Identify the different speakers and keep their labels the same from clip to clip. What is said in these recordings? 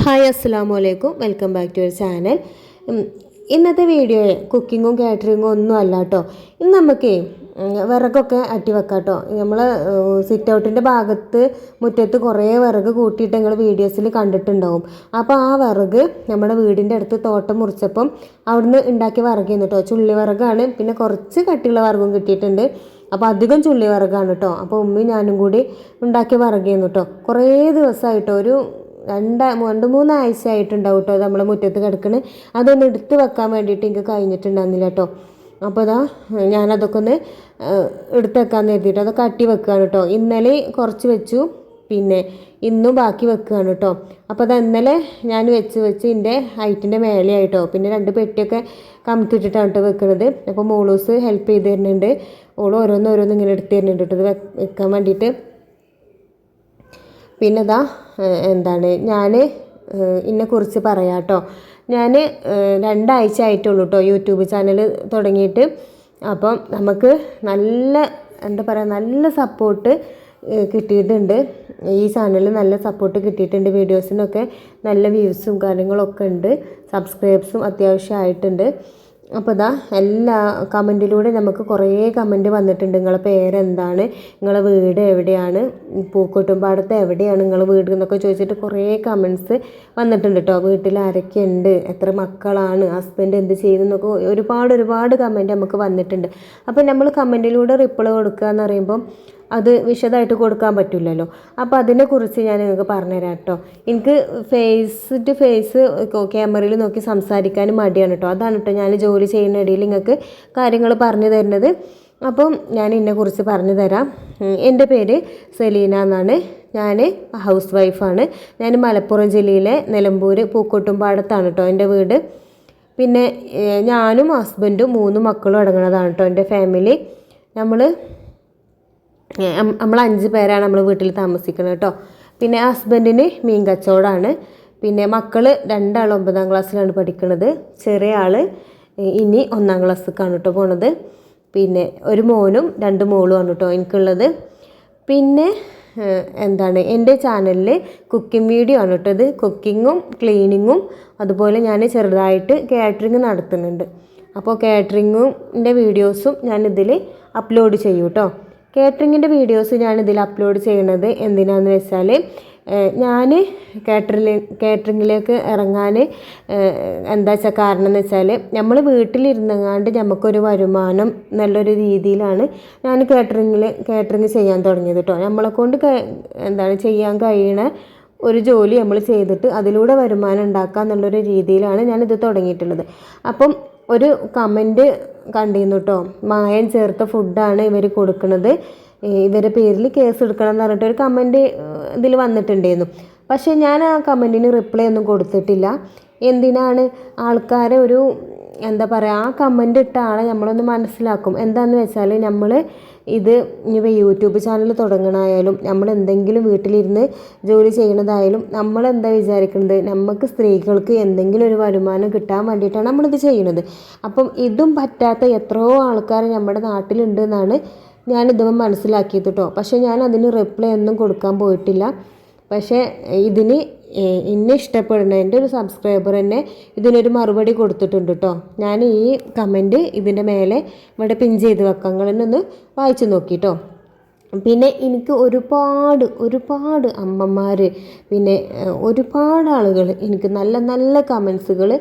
Speaker 1: Hi അസ്സലാമു അലൈക്കും, welcome back to your channel. ഇന്നത്തെ വീഡിയോ കുക്കിങ്ങും കാറ്ററിങ്ങും ഒന്നും അല്ല കേട്ടോ. ഇന്ന് നമുക്ക് വിറകൊക്കെ അട്ടി വെക്കാം കേട്ടോ. നമ്മൾ സിറ്റ് ഔട്ടിൻ്റെ ഭാഗത്ത് മുറ്റത്ത് കുറേ വിറക് കൂട്ടിയിട്ട് നിങ്ങൾ വീഡിയോസിൽ കണ്ടിട്ടുണ്ടാവും. അപ്പോൾ ആ വിറക് നമ്മുടെ വീടിൻ്റെ അടുത്ത് തോട്ടം മുറിച്ചപ്പം അവിടുന്ന് ഉണ്ടാക്കിയ വിറകായിരുന്നു കേട്ടോ. ചുള്ളി വിറകാണ്. പിന്നെ കുറച്ച് കട്ടിയുള്ള വിറകും കിട്ടിയിട്ടുണ്ട്. അപ്പോൾ അധികം ചുള്ളി വിറകാണ് കേട്ടോ. അപ്പോൾ ഉമ്മയും ഞാനും കൂടി ഉണ്ടാക്കിയ വിറകായിരുന്നു കേട്ടോ. കുറേ ദിവസമായിട്ടോ, ഒരു രണ്ട് മൂന്നാഴ്ച ആയിട്ടുണ്ടാവും കേട്ടോ നമ്മൾ മുറ്റത്ത് കിടക്കണ്. അതൊന്ന് എടുത്ത് വെക്കാൻ വേണ്ടിയിട്ട് എനിക്ക് കഴിഞ്ഞിട്ടുണ്ടായിരുന്നില്ല കേട്ടോ. അപ്പോൾ അതാ ഞാനതൊക്കെ ഒന്ന് എടുത്ത് വെക്കാമെന്ന് കരുതിയിട്ട് അതൊക്കെ അട്ടി വെക്കുകയാണ് കേട്ടോ. ഇന്നലെ കുറച്ച് വെച്ചു, പിന്നെ ഇന്നും ബാക്കി വെക്കുകയാണ് കേട്ടോ. അപ്പോൾ അത് ഇന്നലെ ഞാൻ വെച്ച് ഇതിൻ്റെ ഹൈറ്റിൻ്റെ മേലെയായിട്ടോ. പിന്നെ 2 പെട്ടിയൊക്കെ കമത്തിയിട്ടിട്ടാണ് കേട്ടോ വെക്കുന്നത്. അപ്പോൾ മോളൂസ് ഹെൽപ്പ് ചെയ്ത് തരുന്നുണ്ട്. ഓൾ ഓരോന്ന് ഇങ്ങനെ എടുത്ത് തരുന്നുണ്ട് കേട്ടോ, ഇത് വെക്കാൻ വേണ്ടിയിട്ട്. പിന്നെ ഇതാ ഞാൻ ഇതിനെക്കുറിച്ച് പറയാം കേട്ടോ. ഞാൻ 2 ആഴ്ച ആയിട്ടുള്ളൂ കേട്ടോ യൂട്യൂബ് ചാനൽ തുടങ്ങിയിട്ട്. അപ്പം നമുക്ക് നല്ല സപ്പോർട്ട് കിട്ടിയിട്ടുണ്ട്. ഈ ചാനലിൽ നല്ല സപ്പോർട്ട് കിട്ടിയിട്ടുണ്ട്. വീഡിയോസിനൊക്കെ നല്ല വ്യൂസും കാര്യങ്ങളൊക്കെ ഉണ്ട്. സബ്സ്ക്രൈബ്സും അത്യാവശ്യമായിട്ടുണ്ട്. അപ്പോൾ ഇതാ എല്ലാ കമൻറ്റിലൂടെ നമുക്ക് കുറേ കമൻറ്റ് വന്നിട്ടുണ്ട്. നിങ്ങളെ പേരെന്താണ്, നിങ്ങളെ വീട് എവിടെയാണ്, പൂക്കോട്ടുംപാടത്ത് എവിടെയാണ് നിങ്ങളെ വീട് എന്നൊക്കെ ചോദിച്ചിട്ട് കുറേ കമൻറ്റ്സ് വന്നിട്ടുണ്ട് കേട്ടോ. വീട്ടിൽ ആരൊക്കെ ഉണ്ട്, എത്ര മക്കളാണ്, ഹസ്ബൻഡ് എന്ത് ചെയ്യുന്നൊക്കെ ഒരുപാട് കമൻറ്റ് നമുക്ക് വന്നിട്ടുണ്ട്. അപ്പോൾ നമ്മൾ കമൻറ്റിലൂടെ റിപ്ലൈ കൊടുക്കുക എന്ന് പറയുമ്പം അത് വിശദമായിട്ട് കൊടുക്കാൻ പറ്റില്ലല്ലോ. അപ്പോൾ അതിനെക്കുറിച്ച് ഞാൻ നിങ്ങൾക്ക് പറഞ്ഞുതരാം കേട്ടോ. എനിക്ക് ഫേസ് ടു ഫേസ് ക്യാമറയിൽ നോക്കി സംസാരിക്കാനും മടിയാണ് കേട്ടോ. അതാണ് കേട്ടോ ഞാൻ ജോലി ചെയ്യുന്ന ഇടയിൽ നിങ്ങൾക്ക് കാര്യങ്ങൾ പറഞ്ഞു തരുന്നത്. അപ്പം ഞാൻ ഇതിനെക്കുറിച്ച് പറഞ്ഞു തരാം. എൻ്റെ പേര് സെലീന എന്നാണ്. ഞാൻ ഹൗസ് വൈഫാണ്. ഞാൻ മലപ്പുറം ജില്ലയിലെ നിലമ്പൂർ പൂക്കോട്ടുംപാടത്താണ് കേട്ടോ എൻ്റെ വീട്. പിന്നെ ഞാനും ഹസ്ബൻഡും 3 മക്കളും അടങ്ങുന്നതാണ് കേട്ടോ എൻ്റെ ഫാമിലി. നമ്മൾ 5 പേരാണ് നമ്മൾ വീട്ടിൽ താമസിക്കുന്നത് കേട്ടോ. പിന്നെ ഹസ്ബൻഡിന് മീൻ കച്ചവടമാണ്. പിന്നെ മക്കൾ 2 ആൾ 9ാം ക്ലാസ്സിലാണ് പഠിക്കുന്നത്. ചെറിയ ആൾ ഇനി 1ാം ക്ലാസ്സിലേക്കാണ് കേട്ടോ പോണത്. പിന്നെ ഒരു മോനും 2 മോളുമാണ് കേട്ടോ എനിക്കുള്ളത്. പിന്നെ എൻ്റെ ചാനലിൽ കുക്കിംഗ് വീഡിയോ ആണ് കേട്ടോ ഇത്. കുക്കിങ്ങും ക്ലീനിങ്ങും അതുപോലെ ഞാൻ ചെറുതായിട്ട് കാറ്ററിങ് നടത്തുന്നുണ്ട്. അപ്പോൾ കാറ്ററിങ്ങിൻ്റെ വീഡിയോസും ഞാനിതിൽ അപ്ലോഡ് ചെയ്യും കേട്ടോ. കാറ്ററിങ്ങിൻ്റെ വീഡിയോസ് ഞാനിതിൽ അപ്ലോഡ് ചെയ്യുന്നത് എന്തിനാണെന്ന് വെച്ചാൽ, ഞാൻ കാറ്ററിങ്ങിലേക്ക് ഇറങ്ങാൻ എന്താ വെച്ചാൽ കാരണം എന്ന് വെച്ചാൽ, നമ്മൾ വീട്ടിലിരുന്നങ്ങാണ്ട് നമുക്കൊരു വരുമാനം നല്ലൊരു രീതിയിലാണ് ഞാൻ കാറ്ററിങ് ചെയ്യാൻ തുടങ്ങിയത് കേട്ടോ. നമ്മളെക്കൊണ്ട് ചെയ്യാൻ കഴിയണ ഒരു ജോലി നമ്മൾ ചെയ്തിട്ട് അതിലൂടെ വരുമാനം ഉണ്ടാക്കുക എന്നുള്ളൊരു രീതിയിലാണ് ഞാനിത് തുടങ്ങിയിട്ടുള്ളത്. അപ്പം ഒരു കമൻറ്റ് കണ്ടിരുന്നു കേട്ടോ, മായം ചേർത്ത ഫുഡാണ് ഇവർ കൊടുക്കുന്നത്, ഇവരുടെ പേരിൽ കേസ് എടുക്കണം എന്ന് പറഞ്ഞിട്ട് ഒരു കമൻറ്റ് ഇതിൽ വന്നിട്ടുണ്ടായിരുന്നു. പക്ഷേ ഞാൻ ആ കമൻറ്റിന് റിപ്ലൈ ഒന്നും കൊടുത്തിട്ടില്ല. എന്തിനാണ് ആൾക്കാരെ ആ കമൻറ്റ് ഇട്ട ആളെ നമ്മളൊന്ന് മനസ്സിലാക്കും. എന്താണെന്ന് വെച്ചാൽ, നമ്മൾ ഇത് ഇനി യൂട്യൂബ് ചാനൽ തുടങ്ങണമായാലും നമ്മൾ എന്തെങ്കിലും വീട്ടിലിരുന്ന് ജോലി ചെയ്യണതായാലും നമ്മളെന്താ വിചാരിക്കുന്നത്, നമുക്ക് സ്ത്രീകൾക്ക് എന്തെങ്കിലും ഒരു വരുമാനം കിട്ടാൻ വേണ്ടിയിട്ടാണ് നമ്മളിത് ചെയ്യണത്. അപ്പം ഇതും പറ്റാത്ത എത്രയോ ആൾക്കാർ നമ്മുടെ നാട്ടിലുണ്ട് എന്നാണ് ഞാനിതും മനസ്സിലാക്കിയത് കേട്ടോ. പക്ഷേ ഞാൻ അതിന് റിപ്ലൈ ഒന്നും കൊടുക്കാൻ പോയിട്ടില്ല. പക്ഷേ എന്നെ ഇഷ്ടപ്പെടുന്ന എൻ്റെ ഒരു സബ്സ്ക്രൈബർ തന്നെ ഇതിനൊരു മറുപടി കൊടുത്തിട്ടുണ്ട് കേട്ടോ. ഞാൻ ഈ കമൻറ്റ് ഇതിൻ്റെ മേലെ ഇവിടെ പിൻ ചെയ്ത് വെക്കാം, നിങ്ങളൊന്ന് വായിച്ച് നോക്കി കേട്ടോ. പിന്നെ എനിക്ക് ഒരുപാട് അമ്മമാർ, പിന്നെ ഒരുപാട് ആളുകൾ എനിക്ക് നല്ല കമൻസുകൾ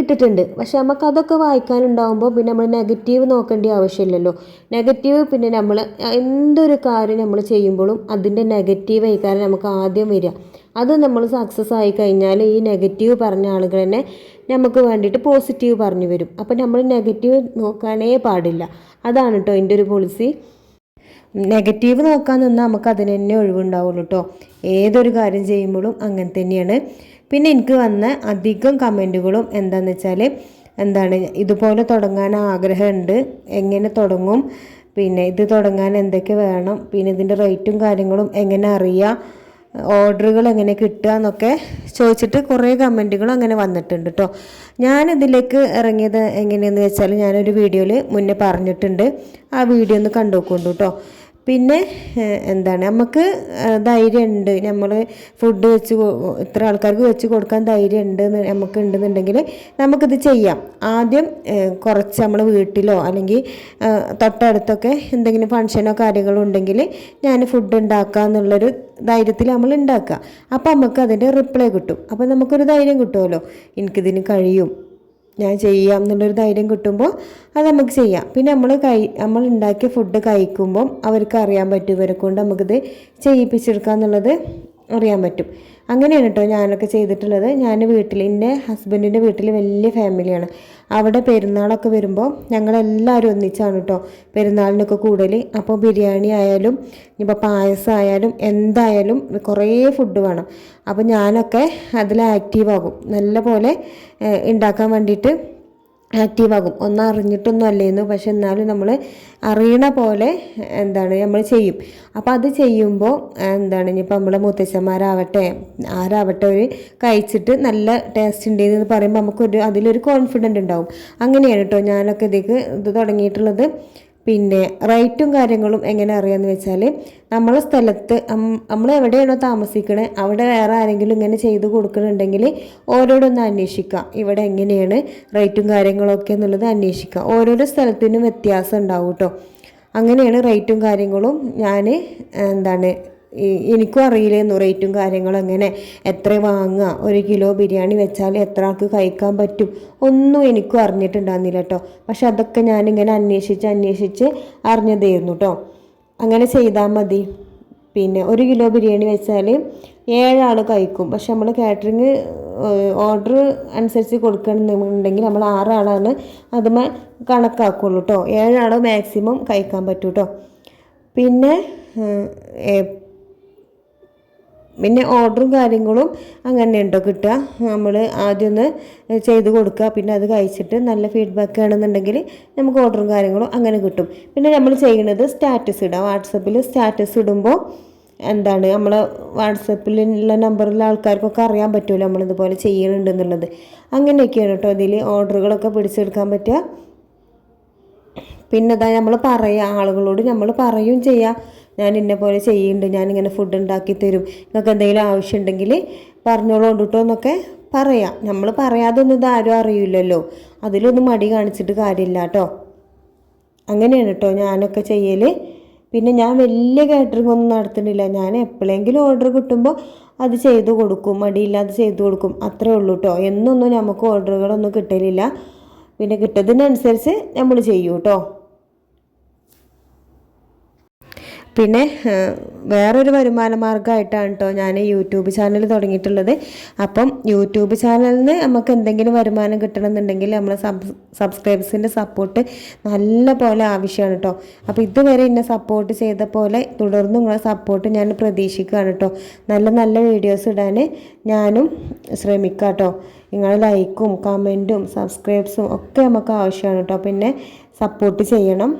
Speaker 1: ഇട്ടിട്ടുണ്ട്. പക്ഷെ നമുക്ക് അതൊക്കെ വായിക്കാനുണ്ടാകുമ്പോൾ പിന്നെ നമ്മൾ നെഗറ്റീവ് നോക്കേണ്ട ആവശ്യമില്ലല്ലോ. നെഗറ്റീവ് പിന്നെ നമ്മൾ എന്തൊരു കാര്യം നമ്മൾ ചെയ്യുമ്പോഴും അതിൻ്റെ നെഗറ്റീവ് ആയിക്കാരം നമുക്ക് ആദ്യം വരിക. അത് നമ്മൾ സക്സസ് ആയി കഴിഞ്ഞാൽ ഈ നെഗറ്റീവ് പറഞ്ഞ ആളുകൾ തന്നെ നമുക്ക് വേണ്ടിയിട്ട് പോസിറ്റീവ് പറഞ്ഞു വരും. അപ്പം നമ്മൾ നെഗറ്റീവ് നോക്കാനേ പാടില്ല. അതാണ് കേട്ടോ എൻ്റെ ഒരു പോളിസി. നെഗറ്റീവ് നോക്കാൻ നിന്നാൽ നമുക്ക് അതിന് തന്നെ ഒഴിവുണ്ടാവുള്ളൂ കേട്ടോ. ഏതൊരു കാര്യം ചെയ്യുമ്പോഴും അങ്ങനെ തന്നെയാണ്. പിന്നെ എനിക്ക് വന്ന അധികം കമൻറ്റുകളും എന്താണെന്ന് വെച്ചാൽ, ഇതുപോലെ തുടങ്ങാൻ ആഗ്രഹമുണ്ട്, എങ്ങനെ തുടങ്ങും, പിന്നെ ഇത് തുടങ്ങാൻ എന്തൊക്കെ വേണം, പിന്നെ ഇതിൻ്റെ റേറ്റും കാര്യങ്ങളും എങ്ങനെ അറിയാം, ഓർഡറുകൾ എങ്ങനെ കിട്ടുക എന്നൊക്കെ ചോദിച്ചിട്ട് കുറേ കമൻറ്റുകൾ അങ്ങനെ വന്നിട്ടുണ്ട് കേട്ടോ. ഞാനിതിലേക്ക് ഇറങ്ങിയത് എങ്ങനെയെന്ന് വെച്ചാൽ, ഞാനൊരു വീഡിയോയിൽ മുന്നേ പറഞ്ഞിട്ടുണ്ട്. ആ വീഡിയോ ഒന്ന് കണ്ടു നോക്കുന്നുണ്ട് കേട്ടോ. പിന്നെ എന്താണ് നമുക്ക് ധൈര്യമുണ്ട്, നമ്മൾ ഫുഡ് ഇത്ര ആൾക്കാർക്ക് വെച്ച് കൊടുക്കാൻ ധൈര്യമുണ്ട് നമുക്ക് ഉണ്ടെന്നുണ്ടെങ്കിൽ നമുക്കിത് ചെയ്യാം. ആദ്യം കുറച്ച് നമ്മൾ വീട്ടിലോ അല്ലെങ്കിൽ തൊട്ടടുത്തൊക്കെ എന്തെങ്കിലും ഫംഗ്ഷനോ കാര്യങ്ങളോ ഉണ്ടെങ്കിൽ ഞാൻ ഫുഡ് ഉണ്ടാക്കുക എന്നുള്ളൊരു ധൈര്യത്തിൽ നമ്മൾ ഉണ്ടാക്കുക. അപ്പോൾ നമുക്ക് അതിൻ്റെ റിപ്ലൈ കിട്ടും. അപ്പോൾ നമുക്കൊരു ധൈര്യം കിട്ടുമല്ലോ, എനിക്കിതിന് കഴിയും, ഞാൻ ചെയ്യാം എന്നുള്ളൊരു ധൈര്യം കിട്ടുമ്പോൾ അത് നമുക്ക് ചെയ്യാം. പിന്നെ നമ്മൾ ഉണ്ടാക്കിയ ഫുഡ് കഴിക്കുമ്പം അവർക്ക് അറിയാൻ പറ്റും, ഇവരെ കൊണ്ട് നമുക്കിത് ചെയ്യിപ്പിച്ചെടുക്കുക എന്നുള്ളത് അറിയാൻ പറ്റും. അങ്ങനെയാണ് കേട്ടോ ഞാനൊക്കെ ചെയ്തിട്ടുള്ളത്. ഞാൻ എൻ്റെ ഹസ്ബൻഡിൻ്റെ വീട്ടിൽ വലിയ ഫാമിലിയാണ്. അവിടെ പെരുന്നാളൊക്കെ വരുമ്പോൾ ഞങ്ങളെല്ലാവരും ഒന്നിച്ചാണ് കേട്ടോ പെരുന്നാളിനൊക്കെ കൂടൽ. അപ്പോൾ ബിരിയാണി ആയാലും ഇനിയിപ്പോൾ പായസം ആയാലും എന്തായാലും കുറേ ഫുഡ് വേണം. അപ്പോൾ ഞാനൊക്കെ അതിൽ ആക്റ്റീവാകും, നല്ല പോലെ ഉണ്ടാക്കാൻ വേണ്ടിയിട്ട് ആക്റ്റീവാകും. ഒന്നും അറിഞ്ഞിട്ടൊന്നും അല്ലേന്നു, പക്ഷെ എന്നാലും നമ്മൾ അറിയണ പോലെ നമ്മൾ ചെയ്യും. അപ്പോൾ അത് ചെയ്യുമ്പോൾ ഇനിയിപ്പോൾ നമ്മളെ മുത്തശ്ശന്മാരാവട്ടെ ആരാവട്ടെ ഒരു കഴിച്ചിട്ട് നല്ല ടേസ്റ്റ് ഉണ്ടെന്ന് പറയുമ്പോൾ അതിലൊരു കോൺഫിഡൻറ്റ് ഉണ്ടാവും. അങ്ങനെയാണ് കേട്ടോ ഞാനൊക്കെ ഇത് തുടങ്ങിയിട്ടുള്ളത്. പിന്നെ റേറ്റും കാര്യങ്ങളും എങ്ങനെ അറിയാമെന്ന് വെച്ചാൽ നമ്മളെ സ്ഥലത്ത് നമ്മൾ എവിടെയാണോ താമസിക്കണേ അവിടെ വേറെ ആരെങ്കിലും ഇങ്ങനെ ചെയ്ത് കൊടുക്കുന്നുണ്ടെങ്കിൽ ഓരോടൊന്ന് അന്വേഷിക്കുക, ഇവിടെ എങ്ങനെയാണ് റേറ്റും കാര്യങ്ങളൊക്കെ എന്നുള്ളത് അന്വേഷിക്കുക. ഓരോരോ സ്ഥലത്തിനും വ്യത്യാസം ഉണ്ടാവും കേട്ടോ. അങ്ങനെയാണ് റേറ്റും കാര്യങ്ങളും ഞാൻ എനിക്കും അറിയില്ലായിരുന്നു റേറ്റും കാര്യങ്ങളും എങ്ങനെ എത്ര വാങ്ങുക, 1 കിലോ ബിരിയാണി വെച്ചാൽ എത്ര ആൾക്ക് കഴിക്കാൻ പറ്റും ഒന്നും എനിക്കും അറിഞ്ഞിട്ടുണ്ടായിരുന്നില്ല കേട്ടോ. പക്ഷെ അതൊക്കെ ഞാനിങ്ങനെ അന്വേഷിച്ച് അറിഞ്ഞതായിരുന്നു കേട്ടോ. അങ്ങനെ ചെയ്താൽ മതി. പിന്നെ 1 കിലോ ബിരിയാണി വെച്ചാൽ 7 ആൾ കഴിക്കും. പക്ഷെ നമ്മൾ കാറ്ററിങ് ഓർഡർ അനുസരിച്ച് കൊടുക്കണമെന്നുണ്ടെങ്കിൽ നമ്മൾ 6 ആളാണ് അതുമേ കണക്കാക്കുള്ളൂ കേട്ടോ. 7 ആൾ മാക്സിമം കഴിക്കാൻ പറ്റും കേട്ടോ. പിന്നെ ഓർഡറും കാര്യങ്ങളും അങ്ങനെ ഉണ്ടോ കിട്ടുക. നമ്മൾ ആദ്യം ഒന്ന് ചെയ്ത് കൊടുക്കുക, പിന്നെ അത് കഴിച്ചിട്ട് നല്ല ഫീഡ്ബാക്ക് ആണെന്നുണ്ടെങ്കിൽ നമുക്ക് ഓർഡറും കാര്യങ്ങളും അങ്ങനെ കിട്ടും. പിന്നെ നമ്മൾ ചെയ്യുന്നത് സ്റ്റാറ്റസ് ഇടുക. വാട്സപ്പിൽ സ്റ്റാറ്റസ് ഇടുമ്പോൾ നമ്മളെ വാട്സപ്പിലുള്ള നമ്പറിലെ ആൾക്കാർക്കൊക്കെ അറിയാൻ പറ്റുമല്ലോ നമ്മളിതുപോലെ ചെയ്യുന്നുണ്ടെന്നുള്ളത്. അങ്ങനെയൊക്കെയാണ് കേട്ടോ ഇതിൽ ഓർഡറുകളൊക്കെ പിടിച്ചെടുക്കാൻ പറ്റുക. പിന്നെ നമ്മൾ ആളുകളോട് നമ്മൾ പറയും ചെയ്യാം, ഞാൻ ഇന്ന പോലെ ചെയ്യുന്നുണ്ട്, ഞാനിങ്ങനെ ഫുഡ് ഉണ്ടാക്കി തരും, നിങ്ങൾക്ക് എന്തെങ്കിലും ആവശ്യമുണ്ടെങ്കിൽ പറഞ്ഞോളൂ കേട്ടോ എന്നൊക്കെ പറയാം. നമ്മൾ പറയാതൊന്നും ഇത് ആരും അറിയില്ലല്ലോ, അതിലൊന്നും മടി കാണിച്ചിട്ട് കാര്യമില്ല കേട്ടോ. അങ്ങനെയാണ് കേട്ടോ ഞാനൊക്കെ ചെയ്യൽ. പിന്നെ ഞാൻ വലിയ കാറ്ററിംഗ് ഒന്നും നടത്തുന്നില്ല. ഞാൻ എപ്പോഴെങ്കിലും ഓർഡർ കിട്ടുമ്പോൾ അത് ചെയ്തു കൊടുക്കും, മടിയില്ലാതെ ചെയ്തു കൊടുക്കും, അത്രേ ഉള്ളൂ കേട്ടോ. എന്നൊന്നും നമുക്ക് ഓർഡറുകളൊന്നും കിട്ടലില്ല. പിന്നെ കിട്ടുന്നതിനനുസരിച്ച് നമ്മൾ ചെയ്യും കേട്ടോ. പിന്നെ വേറൊരു വരുമാന മാർഗ്ഗമായിട്ടാണ് കേട്ടോ ഞാൻ യൂട്യൂബ് ചാനൽ തുടങ്ങിയിട്ടുള്ളത്. അപ്പം യൂട്യൂബ് ചാനലിൽ നിന്ന് നമുക്ക് എന്തെങ്കിലും വരുമാനം കിട്ടണമെന്നുണ്ടെങ്കിൽ നമ്മളെ സബ്സ്ക്രൈബേഴ്സിൻ്റെ സപ്പോർട്ട് നല്ല പോലെ ആവശ്യമാണ് കേട്ടോ. അപ്പോൾ ഇതുവരെ എന്നെ സപ്പോർട്ട് ചെയ്ത പോലെ തുടർന്ന് നിങ്ങളെ സപ്പോർട്ട് ഞാൻ പ്രതീക്ഷിക്കുകയാണ് കേട്ടോ. നല്ല നല്ല വീഡിയോസ് ഇടാൻ ഞാനും ശ്രമിക്കാം കേട്ടോ. നിങ്ങളെ ലൈക്കും കമൻറ്റും സബ്സ്ക്രൈബ്സും ഒക്കെ നമുക്ക് ആവശ്യമാണ് കേട്ടോ. പിന്നെ സപ്പോർട്ട് ചെയ്യണം.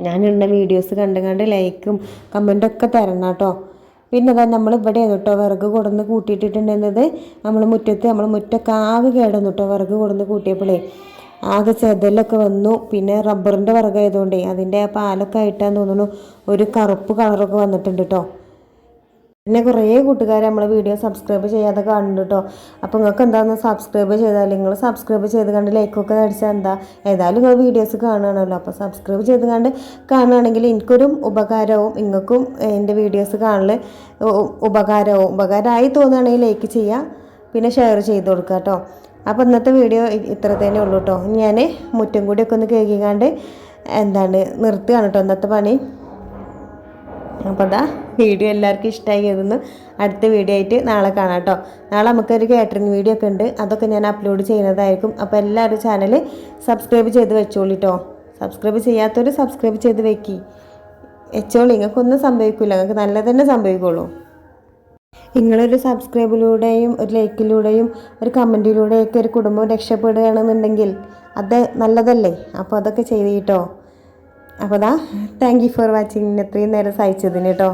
Speaker 1: ഞാനുള്ള വീഡിയോസ് കണ്ട് ലൈക്കും കമൻറ്റൊക്കെ തരണം കേട്ടോ. പിന്നെ നമ്മൾ ഇവിടെ കേട്ടോ വിറക് കൊടുന്ന് കൂട്ടിയിട്ടിട്ടുണ്ടെന്നത് നമ്മൾ മുറ്റൊക്കെ ആകെ കേടന്നു കേട്ടോ. വിറക് കൊടുന്ന് കൂട്ടിയപ്പോഴേ ആകെ ചെതലൊക്കെ വന്നു. പിന്നെ റബ്ബറിൻ്റെ വിറകായതുകൊണ്ടേ അതിൻ്റെ പാലൊക്കെ ആയിട്ടാന്ന് തോന്നുന്നു ഒരു കറുപ്പ് കളറൊക്കെ വന്നിട്ടുണ്ട് കേട്ടോ. പിന്നെ കുറേ കൂട്ടുകാർ നമ്മളെ വീഡിയോ സബ്സ്ക്രൈബ് ചെയ്യാതെ കാണുന്നുണ്ട് കേട്ടോ. അപ്പോൾ നിങ്ങൾക്ക് എന്താണെന്ന് സബ്സ്ക്രൈബ് ചെയ്താൽ നിങ്ങൾ സബ്സ്ക്രൈബ് ചെയ്ത് കണ്ട് ലൈക്കൊക്കെ അടിച്ചാൽ ഏതായാലും നിങ്ങൾ വീഡിയോസ് കാണുകയാണല്ലോ. അപ്പോൾ സബ്സ്ക്രൈബ് ചെയ്ത് കണ്ട് കാണുകയാണെങ്കിൽ എനിക്കൊരു ഉപകാരവും നിങ്ങൾക്കും എൻ്റെ വീഡിയോസ് കാണൽ ഉപകാരമായി തോന്നുകയാണെങ്കിൽ ലൈക്ക് ചെയ്യുക, പിന്നെ ഷെയർ ചെയ്ത് കൊടുക്കുക കേട്ടോ. അപ്പോൾ ഇന്നത്തെ വീഡിയോ ഇത്ര തന്നെ ഉള്ളൂ കേട്ടോ. ഞാൻ മുറ്റം കൂടിയൊക്കെ ഒന്ന് കേൾക്കിക്കാണ്ട് നിർത്തുകയാണ് കേട്ടോ ഇന്നത്തെ പണി. അപ്പോൾ വീഡിയോ എല്ലാവർക്കും ഇഷ്ടമായി കരുതുന്നു. അടുത്ത വീഡിയോ ആയിട്ട് നാളെ കാണാം കേട്ടോ. നാളെ നമുക്കൊരു കാറ്ററിംഗ് വീഡിയോ ഒക്കെ ഉണ്ട്, അതൊക്കെ ഞാൻ അപ്ലോഡ് ചെയ്യുന്നതായിരിക്കും. അപ്പോൾ എല്ലാവരും ചാനൽ സബ്സ്ക്രൈബ് ചെയ്ത് വെച്ചോളൂ കേട്ടോ. സബ്സ്ക്രൈബ് ചെയ്യാത്തവർ സബ്സ്ക്രൈബ് ചെയ്ത് വെച്ചോളൂ. നിങ്ങൾക്കൊന്നും സംഭവിക്കില്ല, നിങ്ങൾക്ക് നല്ല തന്നെ സംഭവിക്കുള്ളൂ. നിങ്ങളൊരു സബ്സ്ക്രൈബിലൂടെയും ഒരു ലൈക്കിലൂടെയും ഒരു കമൻറ്റിലൂടെയൊക്കെ ഒരു കുടുംബം രക്ഷപ്പെടുകയാണെന്നുണ്ടെങ്കിൽ അത് നല്ലതല്ലേ. അപ്പോൾ അതൊക്കെ ചെയ്ത് കേട്ടോ. അപ്പോൾ താങ്ക് യു ഫോർ വാച്ചിങ്. ഇത്രയും നേരം സഹിച്ചതിന് കേട്ടോ.